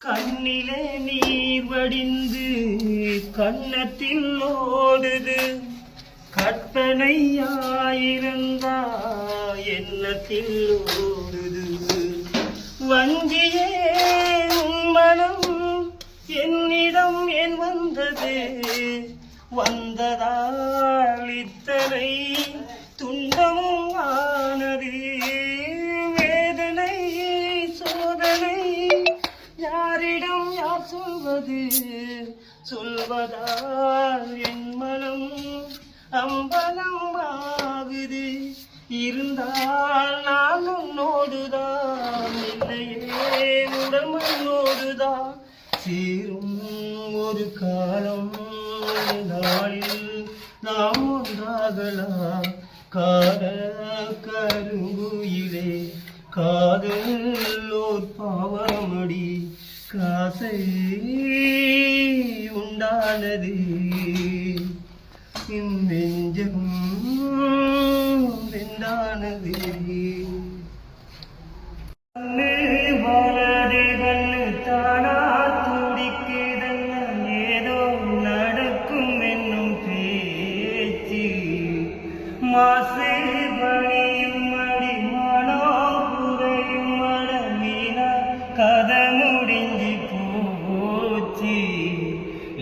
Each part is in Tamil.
கண்ணிலே நீர் வடிந்து கன்னத்தில் ஓடுது, கற்பனையாயிருந்தா எண்ணத்தில் ஓடுது. வஞ்சியே மனம் என்னிடம் ஏன் வந்தது, வந்ததால் இத்தனை துன்பமும் ஆனது. வேதனை சோதனை யாரிடம் யார் சொல்வது, சொல்வதால் என் மனம் அம்பலம் ஆகுது. இருந்தால் நான் உன்னோடுதான், இல்லையே உடல் மண்ணோடுதான். சேரும் ஒரு காலம் நாளில் நாம் ஒன்றாகலாம். காதல் கருங்குயிலே காதல் ஓர் பாவமடி, காசை உண்டானது நெஞ்சம் வெண்டானது. வலது கண்ணு தானா துடிக்குதல்ல, ஏதோ நடக்கும் என்னும் பேச்சு. மாசு பணியும் அடிமானோ குறையும் மடமீன கதை முடிஞ்சு போச்சு.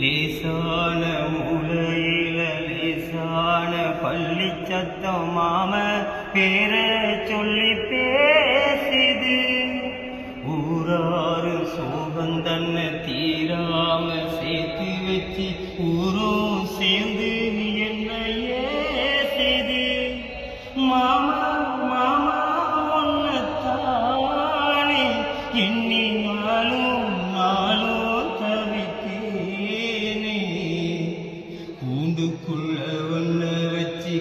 லேசான மூலையில லேசான பள்ளி சத்தம் மாம பேர சொல்லி பேசுது. ஊராறு சோகம் தன்னை தீராம சேர்த்து வச்சு ஊரும் சேர்ந்து என்ன ஏசுது. மாமா மாமா ஒன்னத்தானே எண்ணி நாளும் நாளும் தவித்தேனே. கூண்டுக்குள்ள ஒன்ன வச்சு